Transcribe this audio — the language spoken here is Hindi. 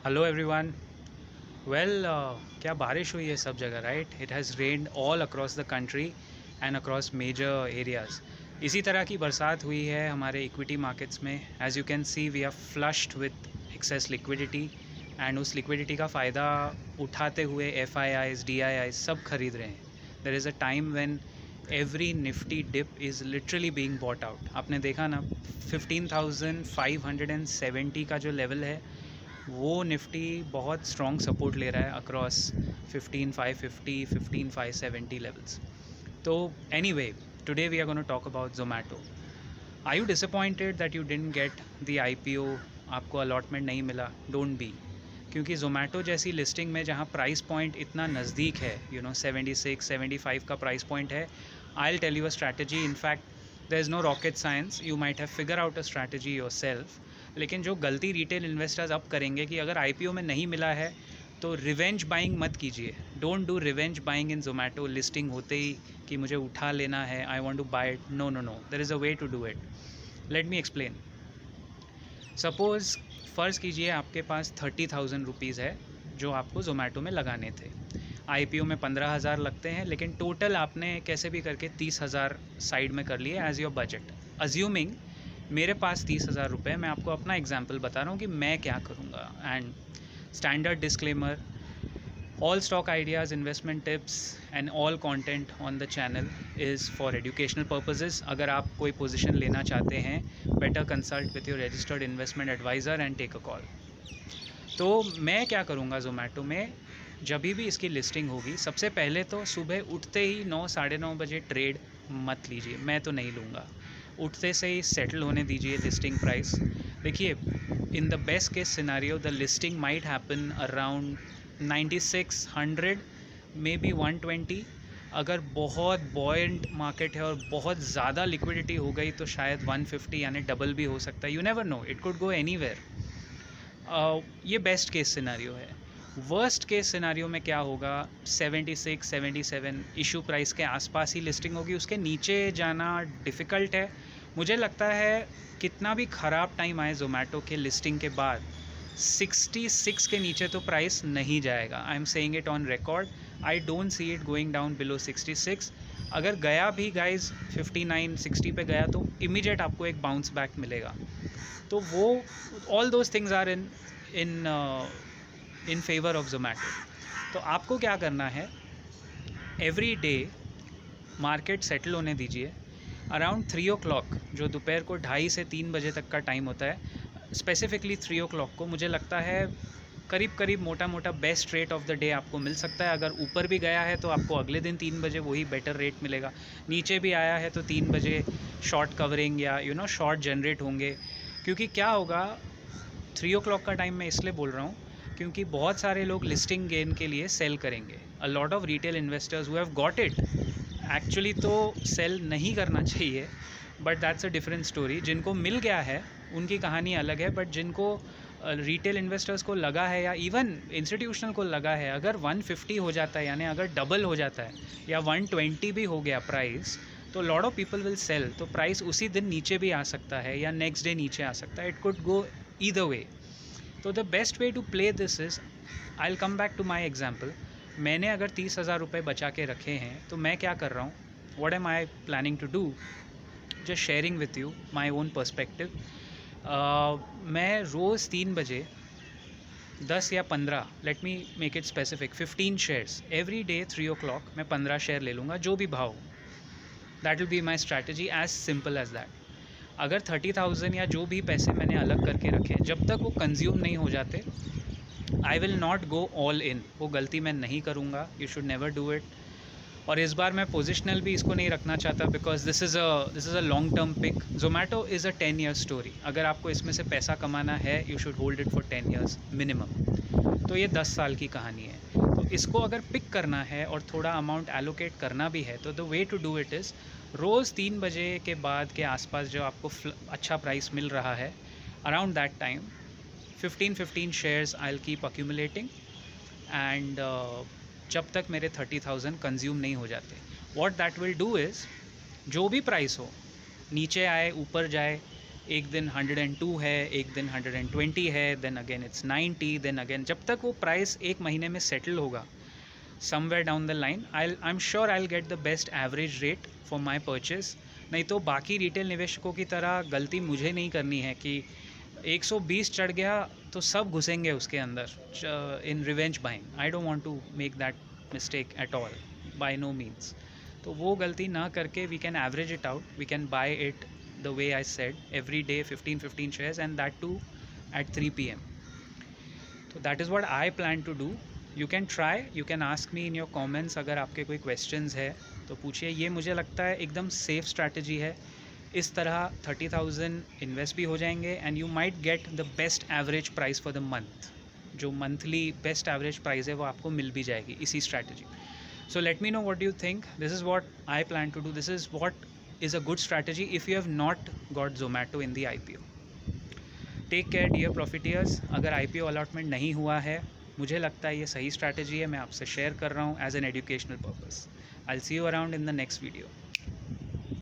Hello everyone. वेल, क्या बारिश हुई है सब जगह, right? It has rained all across the country and across major areas. इसी तरह की बरसात हुई है हमारे इक्विटी मार्केट्स में। As you can see we are flushed with excess liquidity and उस लिक्विडिटी का फ़ायदा उठाते हुए F I Is D I Is सब खरीद रहे हैं। There is a time when every Nifty dip is literally being bought out. आपने देखा ना, 15,570 का जो लेवल है वो निफ्टी बहुत स्ट्रॉन्ग सपोर्ट ले रहा है अक्रॉस 15,550 15,570 लेवल्स। तो anyway, today we are gonna talk about Zomato. Are you disappointed that you didn't get the IPO? आपको अलॉटमेंट नहीं मिला? डोंट बी, क्योंकि जोमेटो जैसी लिस्टिंग में जहाँ प्राइस पॉइंट इतना नज़दीक है, 76 75 का प्राइस पॉइंट है, I will tell you a strategy. In fact there is no rocket science, you might have figure out a strategy yourself. लेकिन जो गलती रिटेल इन्वेस्टर्स अब करेंगे कि अगर आईपीओ में नहीं मिला है तो रिवेंज बाइंग मत कीजिए। Don't do revenge buying in Zomato listing होते ही कि मुझे उठा लेना है, I want to buy it. No no no, there is a way to do it. Let me explain. Suppose फ़र्ज़ कीजिए आपके पास 30,000 रुपीज़ है जो आपको ज़ोमैटो में लगाने थे। आईपीओ में 15,000 लगते हैं, लेकिन टोटल आपने कैसे भी करके 30,000 साइड में कर लिए एज़ योर बजट। अज्यूमिंग मेरे पास 30,000 रुपये, मैं आपको अपना एग्जांपल बता रहा हूँ कि मैं क्या करूँगा। And standard disclaimer, all stock ideas, investment tips and all content on the channel is for educational purposes. अगर आप कोई पोजीशन लेना चाहते हैं, better consult with your registered investment advisor and take a call. तो मैं क्या करूँगा ज़ोमैटो में, जब भी इसकी लिस्टिंग होगी, सबसे पहले तो सुबह उठते ही 9 साढ़े 9 बजे ट्रेड मत लीजिए। मैं तो नहीं लूँगा। उठते से ही सेटल होने दीजिए लिस्टिंग प्राइस। देखिए, in the best case scenario the listing might happen around 9600, may be 120। अगर बहुत बॉयंट मार्केट है और बहुत ज़्यादा लिक्विडिटी हो गई तो शायद 150, यानी डबल भी हो सकता है। You never know, it could go anywhere. ये बेस्ट केस सिनारियो है। वर्स्ट केस सिनारियो में क्या होगा, 76 77 इशू प्राइस के आसपास ही लिस्टिंग होगी, उसके नीचे जाना डिफ़िकल्ट है। मुझे लगता है कितना भी ख़राब टाइम आए ज़ोमैटो के लिस्टिंग के बाद, 66 के नीचे तो प्राइस नहीं जाएगा। I am saying it on record. I don't see it going down below 66। अगर गया भी गाइज 59 60 पे गया तो इमीडिएट आपको एक बाउंस बैक मिलेगा। तो वो all those things are in in favour of Zomato. तो आपको क्या करना है, एवरी डे मार्केट सेटल होने दीजिए अराउंड 3 o'clock, जो दोपहर को 2:30 से 3 बजे तक का टाइम होता है। स्पेसिफिकली 3 o'clock को मुझे लगता है करीब करीब मोटा मोटा best rate of the day आपको मिल सकता है। अगर ऊपर भी गया है तो आपको अगले दिन 3 बजे वही बेटर रेट मिलेगा। नीचे भी आया है तो 3 बजे शॉर्ट कवरिंग या शॉर्ट जनरेट होंगे। क्योंकि क्या होगा, 3 o'clock का टाइम मैं इसलिए बोल रहा हूँ क्योंकि बहुत सारे लोग लिस्टिंग गेन के लिए सेल करेंगे। A lot of retail investors who have got it, actually तो सेल नहीं करना चाहिए, but that's a different story. जिनको मिल गया है उनकी कहानी अलग है, बट जिनको रिटेल इन्वेस्टर्स को लगा है या इवन इंस्टीट्यूशनल को लगा है, अगर 150 हो जाता है, यानी अगर डबल हो जाता है या 120 भी हो गया प्राइस, तो lot of people will sell. तो प्राइस उसी दिन नीचे भी आ सकता है या नेक्स्ट डे नीचे आ सकता है। It could go either way. तो the best way to play this is, I will come back to my example. मैंने अगर 30,000 रुपये बचा के रखे हैं तो मैं क्या कर रहा हूँ, what am I planning to do, just sharing with you my own perspective. मैं रोज़ 3 बजे 10 या 15, let me make it specific, 15 shares every day 3 o'clock मैं 15 शेयर ले लूँगा, जो भी भाव। That will be my strategy, as simple as that. अगर 30,000 या जो भी पैसे मैंने अलग करके रखे, जब तक वो कंज्यूम नहीं हो जाते, I will not go all in. वो गलती मैं नहीं करूँगा, you should never do it. और इस बार मैं पोजिशनल भी इसको नहीं रखना चाहता, because this is a long term pick. Zomato is a 10 year story. अगर आपको इसमें से पैसा कमाना है, you should hold it for 10 years minimum. तो ये 10 साल की कहानी है। तो इसको अगर पिक करना है और थोड़ा अमाउंट एलोकेट करना भी है, तो the way to do it is, रोज़ 3 बजे के बाद के आसपास जो आपको अच्छा प्राइस मिल रहा है, around that time 15 shares I will keep accumulating. And जब तक मेरे 30,000 कंज्यूम नहीं हो जाते, what that will do is, जो भी प्राइस हो, नीचे आए ऊपर जाए, एक दिन 102 है, एक दिन 120 है, then again it's 90, then again जब तक वो प्राइस एक महीने में सेटल होगा somewhere down the line, I am sure I will get the best average rate for my purchase. नहीं तो बाकी रिटेल निवेशकों की तरह गलती मुझे नहीं करनी है कि 120 चढ़ गया तो सब घुसेंगे उसके अंदर in revenge buying. I don't want to make that mistake at all, by no means. तो वो गलती ना करके we can average it out, we can buy it the way I said, every day 15 shares, and that too at 3 p.m. So that is what I plan to do. You can try, you can ask me in your comments अगर आपके कोई questions है तो पूछिए। ये मुझे लगता है एकदम safe strategy है। इस तरह 30,000 इन्वेस्ट भी हो जाएंगे and you might get the best average price for the month. जो मंथली बेस्ट एवरेज प्राइस है वो आपको मिल भी जाएगी इसी strategy. So let me know what you think. This is what I plan to do. This is what is a good strategy if you have not got Zomato in the IPO. Take care dear profiteers. अगर IPO अलॉटमेंट नहीं हुआ है, मुझे लगता है ये सही स्ट्रैटेजी है, मैं आपसे शेयर कर रहा हूँ as an educational purpose. I'll see you around in the next video.